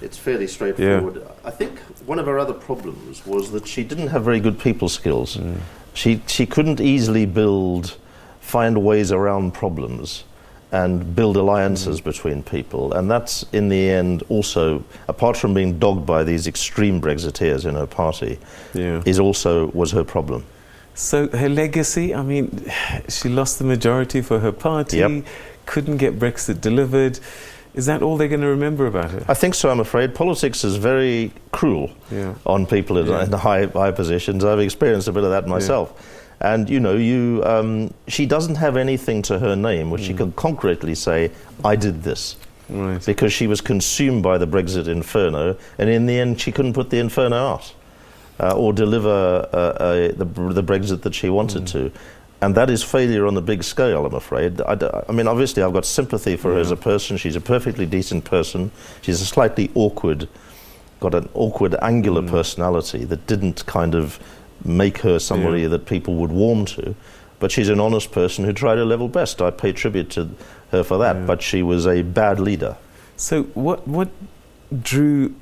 It's fairly straightforward. Yeah. I think one of her other problems was that she didn't have very good people skills. She couldn't easily find ways around problems and build alliances between people. And that's, in the end, also, apart from being dogged by these extreme Brexiteers in her party, was her problem. So her legacy, I mean, she lost the majority for her party, couldn't get Brexit delivered. Is that all they're going to remember about her? I think so, I'm afraid. Politics is very cruel on people in high positions. I've experienced a bit of that myself. And, you know, she doesn't have anything to her name which she can concretely say, I did this. Right. Because she was consumed by the Brexit inferno, and in the end she couldn't put the inferno out or deliver the Brexit that she wanted to. And that is failure on the big scale, I'm afraid. I mean, obviously I've got sympathy for her as a person. She's a perfectly decent person. She's a slightly got an awkward, angular personality that didn't kind of make her somebody that people would warm to. But she's an honest person who tried her level best. I pay tribute to her for that, but she was a bad leader. So what drew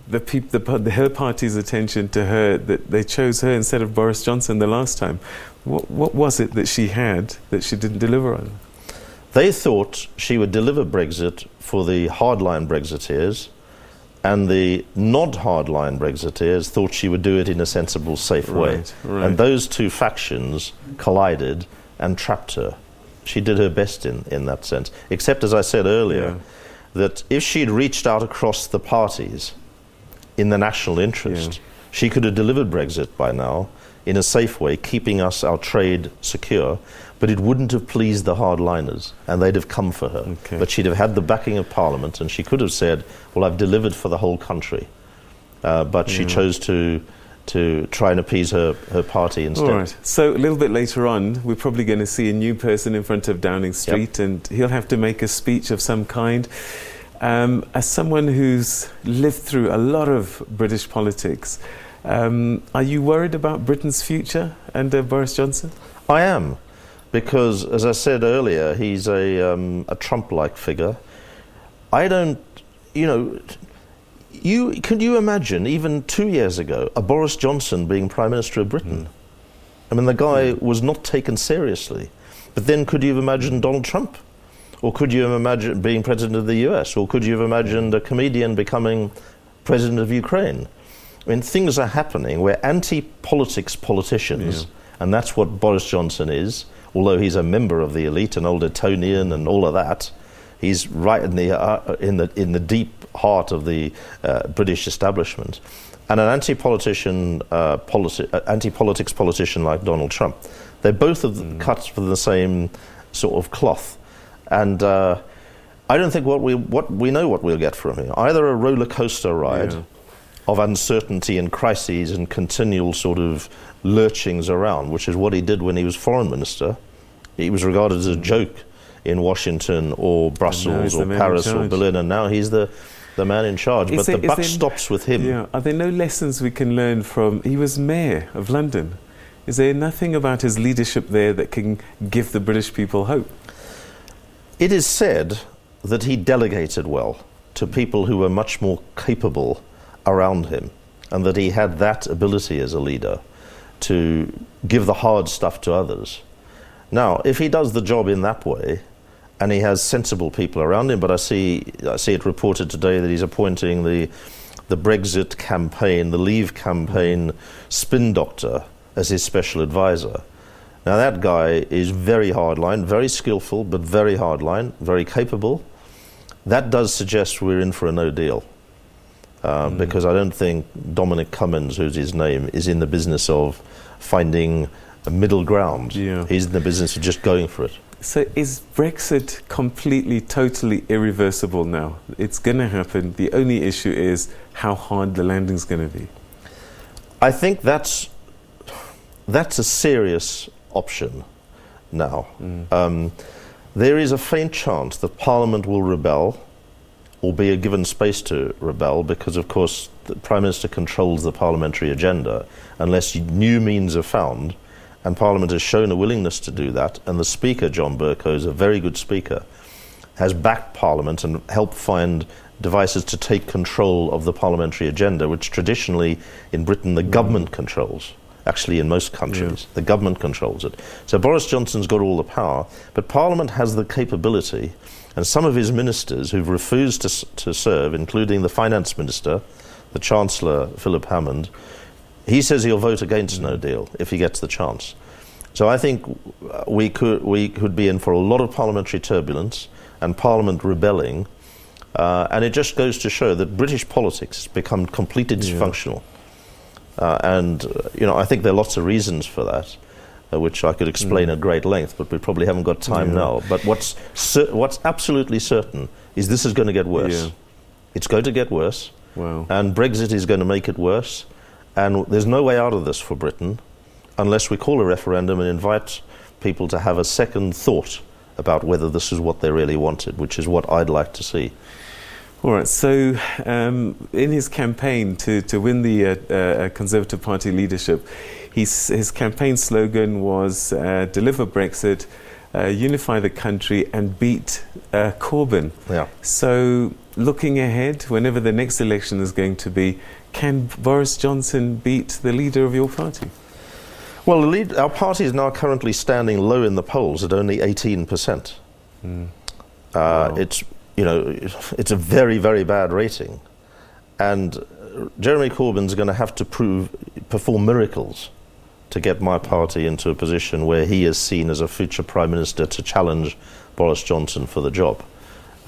her party's attention to her, that they chose her instead of Boris Johnson the last time? What was it that she had that she didn't deliver on? They thought she would deliver Brexit for the hardline Brexiteers, and the not hardline Brexiteers thought she would do it in a sensible, safe way. Right. And those two factions collided and trapped her. She did her best in that sense. Except, as I said earlier, that if she'd reached out across the parties in the national interest, she could have delivered Brexit by now in a safe way, keeping our trade secure, but it wouldn't have pleased the hardliners, and they'd have come for her. Okay. But she'd have had the backing of Parliament, and she could have said, well, I've delivered for the whole country. But she chose to try and appease her party instead. All right. So a little bit later on, we're probably going to see a new person in front of Downing Street, and he'll have to make a speech of some kind. As someone who's lived through a lot of British politics, are you worried about Britain's future under Boris Johnson? I am, because, as I said earlier, he's a Trump-like figure. I don't, could you imagine, even 2 years ago, a Boris Johnson being Prime Minister of Britain? I mean, the guy was not taken seriously. But then could you have imagined Donald Trump? Or could you have imagined being President of the US? Or could you have imagined a comedian becoming President of Ukraine? I mean, things are happening where anti-politics politicians, and that's what Boris Johnson is, although he's a member of the elite, an old Etonian and all of that, he's right in the deep heart of the British establishment. And an anti-politics politician like Donald Trump. They're both cut from the same sort of cloth. And I don't think we know what we'll get from him. Either a roller coaster ride of uncertainty and crises and continual sort of lurchings around, which is what he did when he was foreign minister. He was regarded as a joke in Washington or Brussels or Paris or Berlin, and now he's the man in charge. But the buck stops with him. Yeah. Are there no lessons we can learn from... He was mayor of London. Is there nothing about his leadership there that can give the British people hope? It is said that he delegated well to people who were much more capable around him, and that he had that ability as a leader to give the hard stuff to others. Now, if he does the job in that way, and he has sensible people around him, but I see it reported today that he's appointing the Brexit campaign, the Leave campaign spin doctor as his special advisor. Now that guy is very hardline, very skillful, but very hardline, very capable. That does suggest we're in for a no deal. Because I don't think Dominic Cummings, who's his name, is in the business of finding a middle ground. He's in the business of just going for it. So is Brexit completely, totally irreversible now? It's going to happen. The only issue is how hard the landing's going to be. I think that's a serious option now. There is a faint chance that Parliament will rebel, or be given space to rebel, because of course the Prime Minister controls the parliamentary agenda unless new means are found, and Parliament has shown a willingness to do that, and the Speaker, John Bercow, is a very good Speaker, has backed Parliament and helped find devices to take control of the parliamentary agenda, which traditionally in Britain the government controls. Actually, in most countries, the government controls it. So Boris Johnson's got all the power, but Parliament has the capability, and some of his ministers who've refused to serve, including the finance minister, the Chancellor, Philip Hammond, he says he'll vote against no deal if he gets the chance. So I think we could be in for a lot of parliamentary turbulence and Parliament rebelling, and it just goes to show that British politics has become completely dysfunctional. I think there are lots of reasons for that, which I could explain at great length, but we probably haven't got time now. But what's absolutely certain is this is going to get worse. Yeah. It's going to get worse, and Brexit is going to make it worse, and there's no way out of this for Britain unless we call a referendum and invite people to have a second thought about whether this is what they really wanted, which is what I'd like to see. All right, so in his campaign to win the Conservative Party leadership, his campaign slogan was deliver Brexit, unify the country and beat Corbyn. Yeah. So looking ahead, whenever the next election is going to be, can Boris Johnson beat the leader of your party? Well, our party is now currently standing low in the polls at only 18%. Wow. It's a very, very bad rating. And Jeremy Corbyn's going to have to perform miracles to get my party into a position where he is seen as a future Prime Minister to challenge Boris Johnson for the job.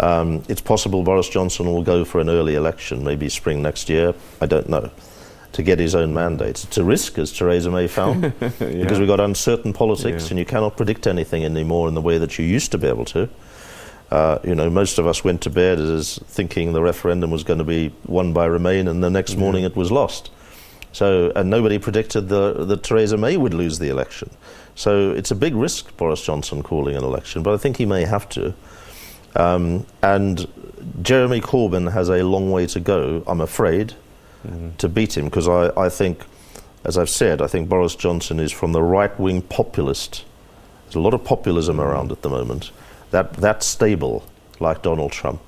It's possible Boris Johnson will go for an early election, maybe spring next year, I don't know, to get his own mandate. It's a risk, as Theresa May found, because we've got uncertain politics and you cannot predict anything anymore in the way that you used to be able to. Most of us went to bed as thinking the referendum was going to be won by Remain, and the next morning it was lost. So, and nobody predicted that Theresa May would lose the election. So it's a big risk, Boris Johnson calling an election, but I think he may have to. And Jeremy Corbyn has a long way to go, I'm afraid, to beat him, because I think, as I've said, I think Boris Johnson is from the right-wing populist. There's a lot of populism around at the moment. That's stable, like Donald Trump.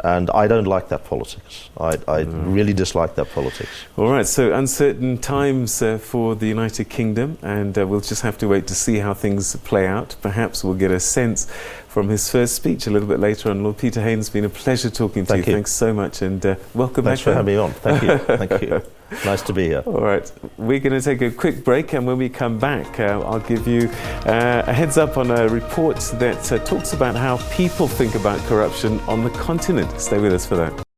And I don't like that politics. I really dislike that politics. All right, so uncertain times for the United Kingdom, and we'll just have to wait to see how things play out. Perhaps we'll get a sense from his first speech a little bit later on. Lord Peter Hain, it's been a pleasure talking to you. Thanks so much, and welcome back. Thanks for having me on. Thank you. Thank you. Nice to be here. All right, we're going to take a quick break, and when we come back, I'll give you a heads up on a report that talks about how people think about corruption on the continent. Stay with us for that.